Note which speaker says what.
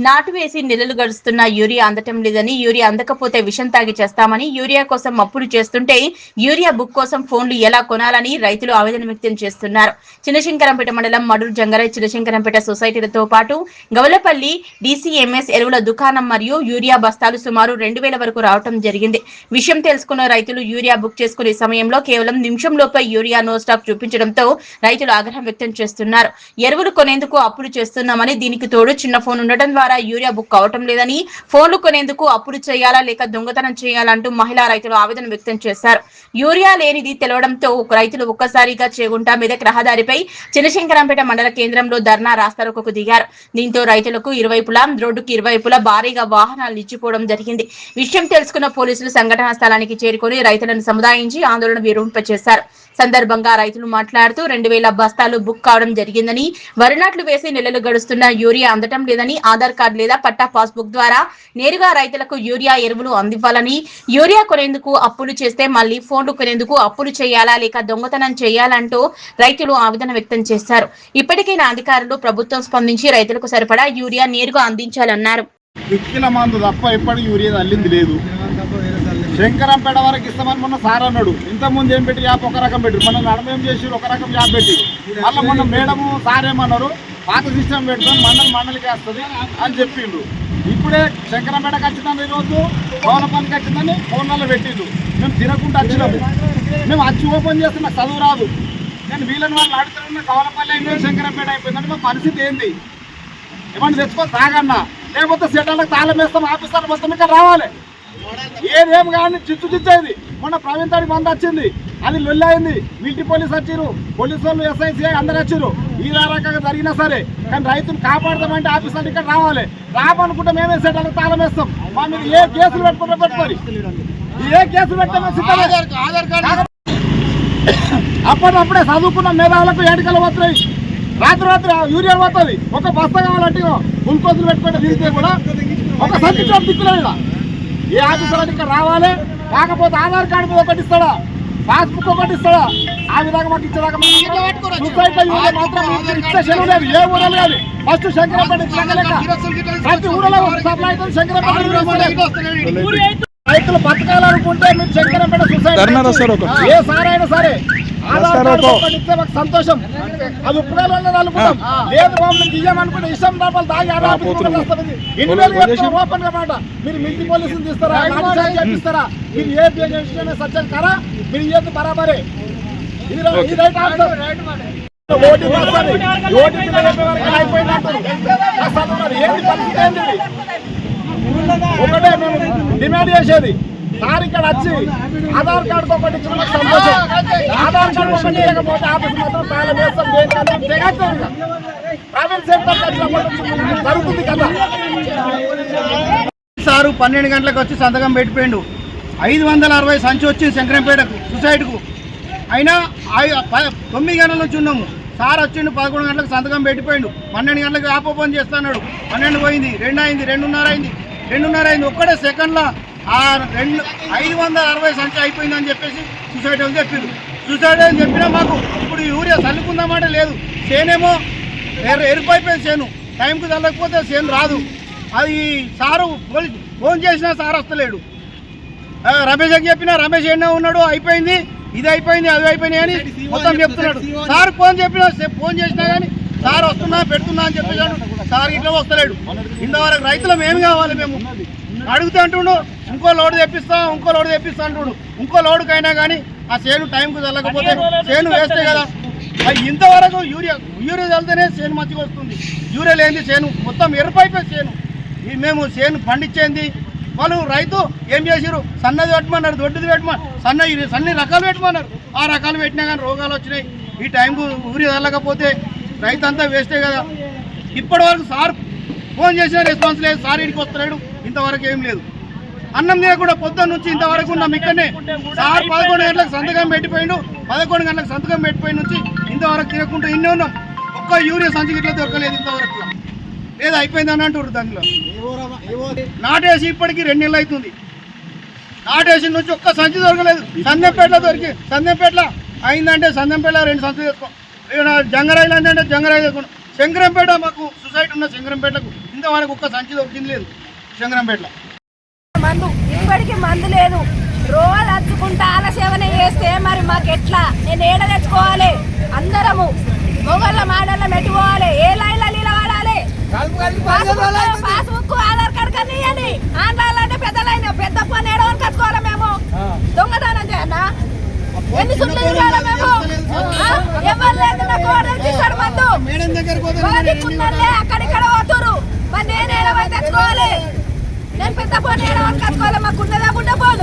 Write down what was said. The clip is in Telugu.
Speaker 1: నాటు వేసి నెలలు గడుస్తున్న యూరియా అందటం లేదని, యూరియా అందకపోతే విషం తాగి చేస్తామని, యూరియా కోసం అప్పులు చేస్తుంటే యూరియా బుక్ కోసం ఫోన్లు ఎలా కొనాలని రైతులు ఆవేదన వ్యక్తం చేస్తున్నారు. చినశంకరంపేట మండలం మడూరు జంగరై చినశంకరంపేట సొసైటీలతో పాటు గవలపల్లి డీసీఎంఎస్ ఎరువుల దుకాణం మరియు యూరియా బస్తాలు సుమారు 2000 వరకు రావడం జరిగింది. విషయం తెలుసుకున్న రైతులు యూరియా బుక్ చేసుకునే సమయంలో కేవలం నిమిషంలోపై యూరియా నో స్టాక్ చూపించడంతో రైతులు ఆగ్రహం వ్యక్తం చేస్తున్నారు. ఎరువులు కొనేందుకు అప్పులు చేస్తున్నామని, దీనికి తోడు చిన్న ఫోన్ ఉండటం ద్వారా యూరియా బుక్ అవటం లేదని, ఫోన్లు కొనేందుకు అప్పులు చేయాలా లేక దొంగతనం చేయాలంటూ మహిళా రైతులు ఆవేదన వ్యక్తం చేశారు. యూరియా లేనిది తెలవడంతో రైతులు ఒక్కసారిగా చేగుంట మెదక్ రహదారిపై చినశంకరంపేట మండల కేంద్రంలో ధర్నా రాస్తారోకోకు దిగారు. దీంతో రైతులకు ఇరువైపులా రోడ్డుకి ఇరువైపులా భారీగా వాహనాలు నిలిచిపోవడం జరిగింది. విషయం తెలుసుకున్న పోలీసులు సంఘటనా స్థలానికి చేరుకుని రైతులను సముదాయించి ఆందోళన విరమింపచేశారు. సందర్భంగా రైతులు మాట్లాడుతూ 2000 బస్తాలు బుక్ కావడం జరిగిందని, వరి నాట్లు వేసి నెలలు గడుస్తున్న యూరియా అందటం లేదని, ఆధార్ కార్డు లేదా పట్టా పాస్బుక్ ద్వారా నేరుగా రైతులకు యూరియా ఎరువులు అందివ్వాలని, యూరియా కొనేందుకు అప్పులు చేస్తే మళ్లీ ఫోన్లు కొనేందుకు అప్పులు చేయాలా లేక దొంగతనం చేయాలంటూ రైతులు ఆవేదన వ్యక్తం చేశారు. ఇప్పటికైనా అధికారులు ప్రభుత్వం స్పందించి రైతులకు సరిపడా యూరియా నేరుగా అందించాలన్నారు.
Speaker 2: శంకరంపేట వరకు ఇస్తామని మొన్న సార్ అన్నాడు. ఇంతకుముందు ఏం పెట్టి యాప్ ఒక రకం పెట్టి మనం నడమేం చేసి ఒక రకం యాప్ పెట్టి మళ్ళీ మొన్న మేడము సార్ ఏమన్నారు, పాత సిస్టమ్ పెడతాం మండలికి వస్తుంది అని చెప్పిండు. ఇప్పుడే శంకరంపేటకి వచ్చిందని ఈరోజు గోనపల్లికి వచ్చిందని ఫోన్లలో పెట్టిండు. మేము తినకుండా వచ్చినాము. మేము వచ్చి ఓపెన్ చేస్తే నాకు చదువు రాదు. నేను వీళ్ళని వాళ్ళు ఆడుతున్నా గోనపల్లి అయిపోయింది, శంకరంపేట అయిపోయిందంటే మా పరిస్థితి ఏంది? ఏమన్నా తెచ్చుకొని తాగన్నా, లేకపోతే సెటర్లకు తాళం వేస్తాం, ఆఫీసర్లు మొత్తం ఇక్కడ రావాలి. ఏదేం కానీ చిచ్చేది. మొన్న ప్రవీణ్ తాడికి మంది వచ్చింది, అది లొల్లి అయింది. మిలిటరీ పోలీసు వచ్చారు, పోలీసు వాళ్ళు ఎస్ఐసిఐ అందరు వచ్చారు. ఈ రకంగా జరిగినా సరే కానీ రైతులు కాపాడదామంటే ఆఫీసర్లు ఇక్కడ రావాలి. రామనుకుంటే మేమే సెటర్లకు తాళం వేస్తాం. మా మీద ఏ కేసులు పెట్టుకోవాలి, ఏ కేసులు పెట్టామే అప్పటికప్పుడే చదువుకున్న మేధావులకు ఏడికలు పోతున్నాయి. రాత్రి యూరియా పోతుంది. ఒక బస్తా కావాలంటే గ్లూకోజులు పెట్టుకుంటే తిరిగితే కూడా ఒక సంఖ్య దిక్కులేదు. ఏ ఆఫీసర్ ఇక్కడ రావాలి. కాకపోతే ఆధార్ కార్డు మీద ఒకటి ఇస్తాడా, పాస్బుక్ ఒకటి ఇస్తాడా, ఆ విధంగా మాకు ఇచ్చేదాకా మాత్రం ఇచ్చే సెలవు లేదు. ఏ ఊరలు కానీ ఫస్ట్ శంకరంపేట ప్రతి ఊరలో సప్లై అవుతుంది. శంకరంపేట రైతులు బతకాలనుకుంటే మీరు శంకరంపేట సొసైటీ ఏ సార్ అయినా సరే ఆధార్ కార్డు ఒకటి ఇస్తే మాకు సంతోషం. అది ఉపయోగాలు అనుకుంటాం. లేదు మమ్మల్ని ఇయ్యమనుకుంటే ఇష్టం డబ్బులు తాగి వస్తుంది. 2000 ఓపెన్ గా మాట మీరు మిలిటరీ పోలీసులు తీస్తారా, చేపిస్తారా, మీరు ఏ విషయమే సత్యం కారా, మీరు ఏది బరాబరే. ఇది రైట్ ఆన్సర్. ఒకటే మేము డిమాండ్ చేసేది, సార్ ఇక్కడ వచ్చి ఆధార్ కార్డు ఒకటి ఇచ్చిన సంతోషం. ఆధార్ కార్డు ఒకటి లేకపోతే ఆఫీస్ మాత్రం తాళం వేస్తాం. ప్రైవేట్ సెక్టర్ జరుగుతుంది కదా.
Speaker 3: సారు 12 గంటలకు వచ్చి సంతకం పెట్టిపోయిండు. 560 సంచి వచ్చింది శంకరంపేటకు సొసైటీకు. అయినా 9 గంటల నుంచి ఉన్నాము. సార్ వచ్చిండు 11 గంటలకు సంతకం పెట్టిపోయిండు. 12 గంటలకు యాప్ ఓపెన్ చేస్తున్నాడు. 12 పోయింది, 2 అయింది, 2:30 అయింది. ఒక్కడే సెకండ్లో 560 సంచి అయిపోయిందని చెప్పేసి సొసైటీ అని చెప్పిండు. సొసైటీ అని చెప్పినా మాకు ఇప్పుడు యూరియా చల్లుకుందామంటే లేదు. చేనేమో ఎరుపైపోయింది. చేను టైంకి చల్లకపోతే చేను రాదు. అది సారు ఫోన్ చేసినా సార్ వస్తలేడు. రమేష్కి చెప్పినా రమేష్ ఎన్నో ఉన్నాడు, అయిపోయింది, ఇది అయిపోయింది, అది అయిపోయినాయి అని మొత్తం చెప్తున్నాడు. సార్ ఫోన్ చేసినా కానీ సార్ వస్తున్నా పెడుతున్నా అని చెప్పేసాడు. సార్ ఇట్లా వస్తలేడు. ఇంతవరకు రైతులం ఏమి కావాలి? మేము అడుగుతూ అంటుండు ఇంకో లోడ్ తెప్పిస్తా అంటుండు. ఇంకో లోడుకైనా కానీ ఆ చేను టైంకు చల్లకపోతే చేను వేస్తే కదా. ఇంతవరకు యూరియా చల్లితేనే చేను మంచిగా వస్తుంది. యూరియా లేని చేను మొత్తం ఎరుపైపోయి చేను. మేము చేను పండించేది వాళ్ళు రైతు ఏం చేసారు, సన్నది పెట్టమన్నారు, దొడ్డుది పెట్టమన్నారు, సన్ని రకాలు పెట్టమన్నారు. ఆ రకాలు పెట్టినా కానీ రోగాలు వచ్చినాయి. ఈ టైంకు యూరియా చల్లకపోతే రైతు అంతా వేస్టే కదా. ఇప్పటి వరకు సార్ ఫోన్ చేసిన రెస్పాన్స్ లేదు. సార్ ఇంటికి వస్తలేడు. ఇంతవరకు ఏం లేదు. అన్నం తినకుండా పొద్దున్న నుంచి ఇంతవరకు ఉన్నాం ఇక్కడనే. సార్ 11 గంటలకు సంతకం పెట్టిపోయిండు. 11 గంటలకు సంతకం పెట్టిపోయిన నుంచి ఇంతవరకు తినకుండా ఇన్నే ఉన్నాం. ఒక్క యూరియా సంచి గిట్లా దొరకలేదు ఇంతవరకు. లేదు అయిపోయిందని అంటారు. దానిలో నాటేసి ఇప్పటికీ 2 నెలలు అవుతుంది. నాటేసిన నుంచి ఒక్క సంచి దొరకలేదు. సందెంపేటలో అయిందంటే సందెంపేట 2 సంచులు తెచ్చుకో. జంగరాయిలు అంటే జంగరాయి తెచ్చుకోండి. శంకరంపేట మాకు సొసైటీ ఉన్న శంకరంపేటకు ఇంతవరకు ఒక్క సంచి దొరికింది లేదు శంకరంపేటలో.
Speaker 4: మందు ఇప్పటికి మందు లేదు. రోజు అచ్చుకుంటా ఆలసేవన చేస్తే మరి మాకు ఎట్లా? నేను ఏడ తెచ్చుకోవాలి? అందరము మొగళ్ళ మాడళ్ళ మెట్టుకోవాలి. ఏ లైన్లో నిలబడాలి? పాస్బుక్ ఆధార్ కార్డు కానీ ఇవ్వండి. ఆన్లైన్ అంటే పెద్ద లైన్, పెద్ద ఫోన్ ఏడవని కట్టుకోవాలి. మేము దొంగతనం చేయన్నా? ఎన్ని సుట్లు తిరగాలి మేము? ఎవరు లేదు నాకు ఆర్డర్ చేశాడు మందు. అక్కడిక్కడ పోతురు. మరి నేను ఏడవని తెచ్చుకోవాలి. నేను పెద్ద ఫోన్ ఏడవని కట్టుకోవాలి. మాకు ఉన్నదా గుడ్డ ఫోన్